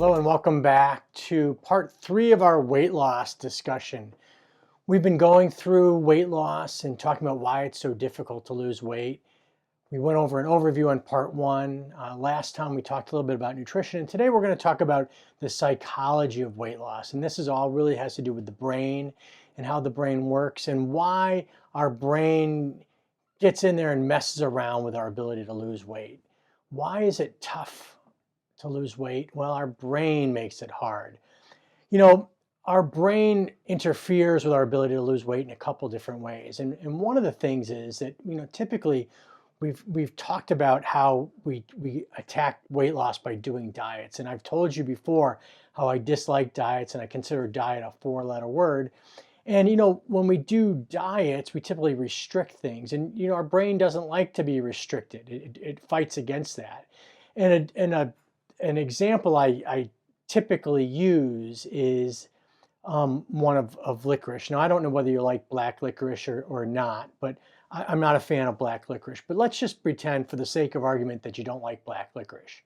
Hello and welcome back to part 3 of our weight loss discussion. We've been going through weight loss and talking about why it's so difficult to lose weight. We went over an overview on part 1. Last time we talked a little bit about nutrition, and today we're going to talk about the psychology of weight loss. And this is all really has to do with the brain and how the brain works and why our brain gets in there and messes around with our ability to lose weight. Why is it tough to lose weight? Well, our brain makes it hard. You know, our brain interferes with our ability to lose weight in a couple different ways. And one of the things is that, typically we've talked about how we attack weight loss by doing diets. And I've told you before how I dislike diets and I consider diet a 4-letter word. And, when we do diets, we typically restrict things. And, our brain doesn't like to be restricted. It fights against that. And an example I typically use is one of licorice. Now, I don't know whether you like black licorice or not, but I'm not a fan of black licorice. But let's just pretend for the sake of argument that you don't like black licorice.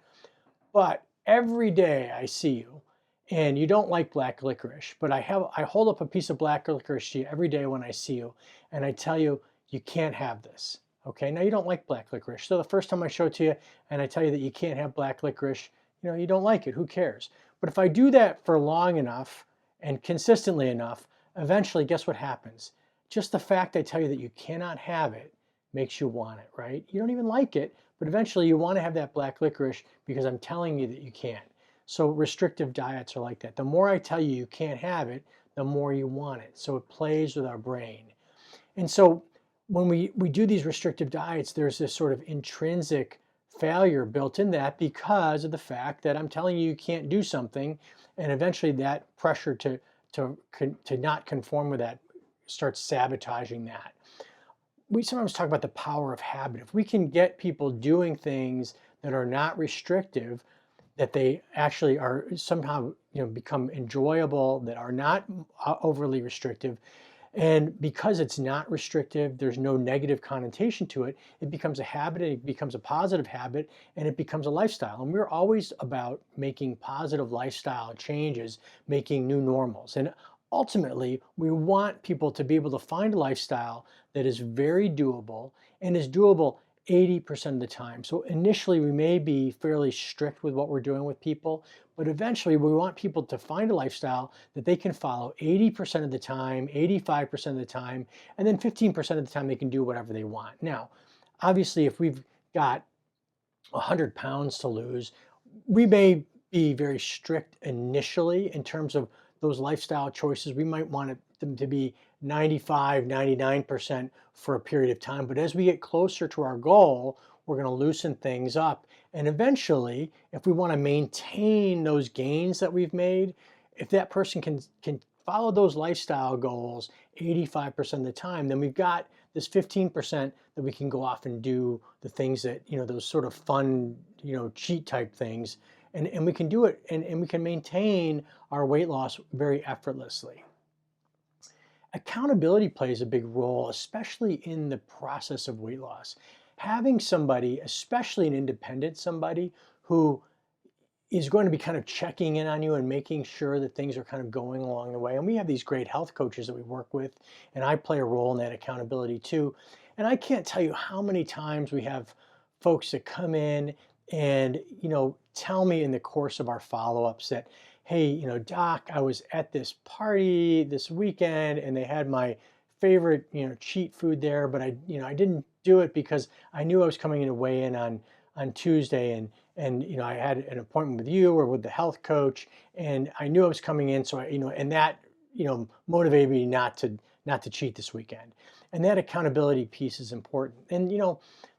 But every day I see you and you don't like black licorice, but I hold up a piece of black licorice to you every day when I see you and I tell you, you can't have this. Okay, now you don't like black licorice. So the first time I show it to you and I tell you that you can't have black licorice, you don't like it, who cares? But if I do that for long enough and consistently enough, eventually guess what happens? Just the fact I tell you that you cannot have it makes you want it, right? You don't even like it, but eventually you want to have that black licorice because I'm telling you that you can't. So restrictive diets are like that. The more I tell you you can't have it, the more you want it. So it plays with our brain. And so when we do these restrictive diets, there's this sort of intrinsic failure built in that because of the fact that I'm telling you you can't do something, and eventually that pressure to not conform with that starts sabotaging that. We sometimes talk about the power of habit. If we can get people doing things that are not restrictive, that they actually are somehow become enjoyable, that are not overly restrictive. And because it's not restrictive, there's no negative connotation to it, it becomes a habit, it becomes a positive habit, and it becomes a lifestyle. And we're always about making positive lifestyle changes, making new normals. And ultimately, we want people to be able to find a lifestyle that is very doable and is doable 80% of the time. So initially we may be fairly strict with what we're doing with people, but eventually we want people to find a lifestyle that they can follow 80% of the time, 85% of the time, and then 15% of the time they can do whatever they want. Now, obviously, if we've got 100 pounds to lose, we may be very strict initially in terms of those lifestyle choices. We might want them to be 95, 99% for a period of time. But as we get closer to our goal, we're going to loosen things up. And eventually, if we want to maintain those gains that we've made, if that person can follow those lifestyle goals 85% of the time, then we've got this 15% that we can go off and do the things that, those sort of fun, cheat type things. And we can do it and we can maintain our weight loss very effortlessly. Accountability plays a big role, especially in the process of weight loss. Having somebody, especially an independent somebody, who is going to be kind of checking in on you and making sure that things are kind of going along the way. And we have these great health coaches that we work with, and I play a role in that accountability too. And I can't tell you how many times we have folks that come in and, tell me in the course of our follow-ups that, hey, doc, I was at this party this weekend and they had my favorite, cheat food there, but I didn't do it because I knew I was coming in to weigh in on Tuesday and I had an appointment with you or with the health coach and I knew I was coming in. So and that, motivated me not to cheat this weekend. And that accountability piece is important. And,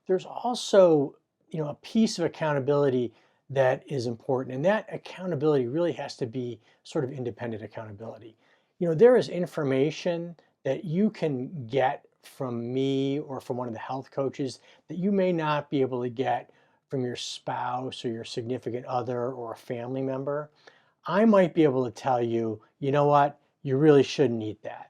there's also, a piece of accountability that is important. And that accountability really has to be sort of independent accountability. There is information that you can get from me or from one of the health coaches that you may not be able to get from your spouse or your significant other or a family member. I might be able to tell you, you know what, you really shouldn't eat that.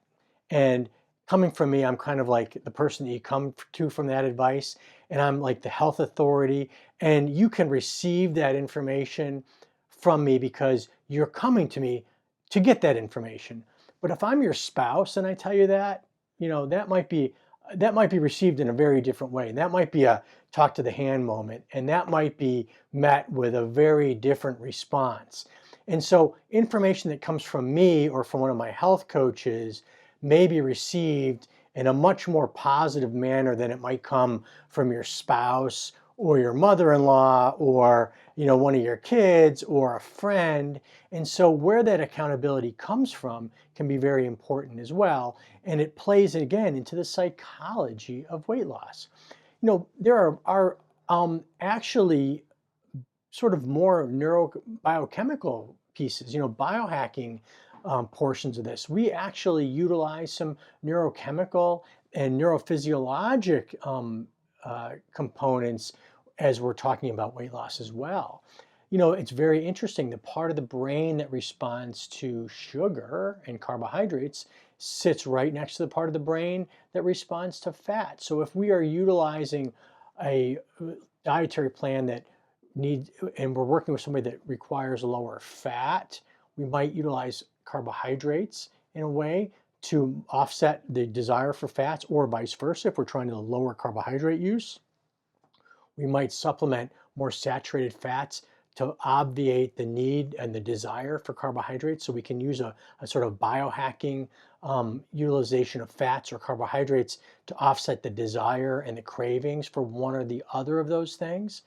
And coming from me, I'm kind of like the person that you come to from that advice, and I'm like the health authority, and you can receive that information from me because you're coming to me to get that information. But if I'm your spouse and I tell you that, that might be received in a very different way. And that might be a talk to the hand moment. And that might be met with a very different response. And so information that comes from me or from one of my health coaches may be received in a much more positive manner than it might come from your spouse or your mother-in-law or one of your kids or a friend. And so where that accountability comes from can be very important as well. And it plays again into the psychology of weight loss. There are actually sort of more biochemical pieces, biohacking portions of this. We actually utilize some neurochemical and neurophysiologic components as we're talking about weight loss as well. It's very interesting. The part of the brain that responds to sugar and carbohydrates sits right next to the part of the brain that responds to fat. So if we are utilizing a dietary plan that and we're working with somebody that requires lower fat, we might utilize carbohydrates in a way to offset the desire for fats, or vice versa. If we're trying to lower carbohydrate use, we might supplement more saturated fats to obviate the need and the desire for carbohydrates. So we can use a sort of biohacking utilization of fats or carbohydrates to offset the desire and the cravings for one or the other of those things.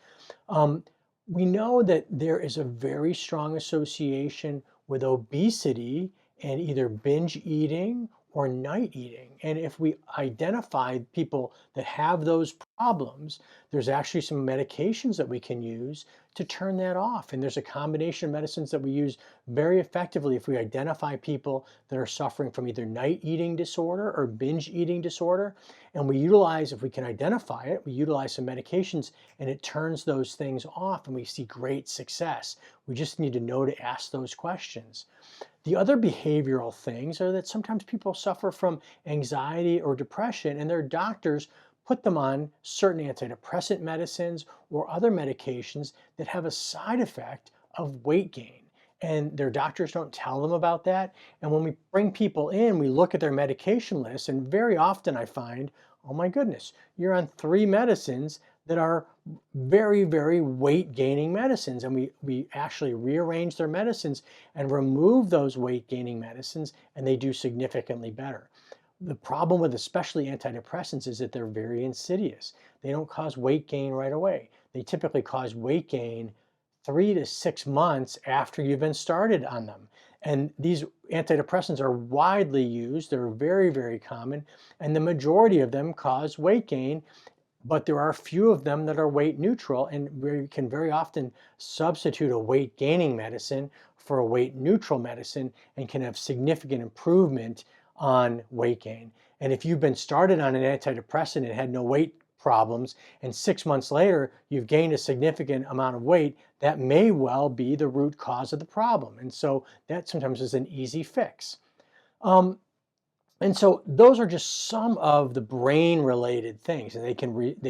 We know that there is a very strong association with obesity and either binge eating or night eating. And if we identify people that have those problems, there's actually some medications that we can use to turn that off. And there's a combination of medicines that we use very effectively if we identify people that are suffering from either night eating disorder or binge eating disorder. And we utilize, if we can identify it, we utilize some medications and it turns those things off and we see great success. We just need to know to ask those questions. The other behavioral things are that sometimes people suffer from anxiety or depression and their doctors put them on certain antidepressant medicines or other medications that have a side effect of weight gain. And their doctors don't tell them about that. And when we bring people in, we look at their medication list, and very often I find, oh my goodness, you're on 3 medicines that are very, very weight gaining medicines. And we actually rearrange their medicines and remove those weight gaining medicines, and they do significantly better. The problem with especially antidepressants is that they're very insidious. They don't cause weight gain right away. They typically cause weight gain 3 to 6 months after you've been started on them. And these antidepressants are widely used. They're very, very common. And the majority of them cause weight gain, but there are a few of them that are weight neutral. And we can very often substitute a weight gaining medicine for a weight neutral medicine and can have significant improvement on weight gain. And if you've been started on an antidepressant and had no weight problems, and 6 months later you've gained a significant amount of weight, that may well be the root cause of the problem. And so that sometimes is an easy fix. And so those are just some of the brain related things, and they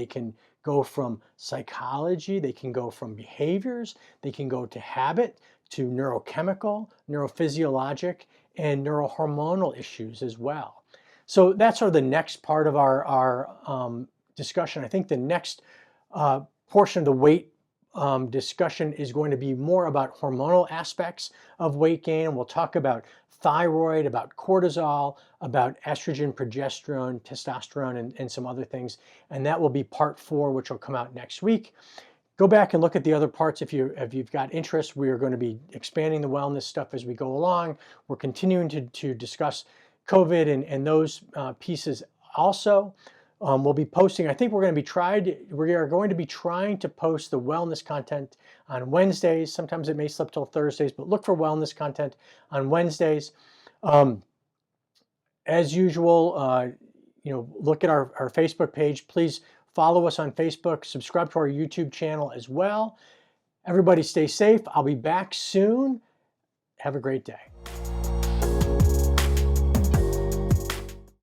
can go from psychology, they can go from behaviors, they can go to habit, to neurochemical, neurophysiologic, and neurohormonal issues as well. So that's sort of the next part of our discussion. I think the next portion of the weight discussion is going to be more about hormonal aspects of weight gain, and we'll talk about thyroid, about cortisol, about estrogen, progesterone, testosterone, and some other things. And that will be part 4, which will come out next week. Go back and look at the other parts if you've got interest. We are going to be expanding the wellness stuff as we go along. We're continuing to discuss COVID and those pieces also. We'll be posting, I think we are going to be trying to post the wellness content on Wednesdays. Sometimes it may slip till Thursdays, but look for wellness content on Wednesdays. As usual, look at our Facebook page. Please follow us on Facebook, subscribe to our YouTube channel as well. Everybody stay safe. I'll be back soon. Have a great day.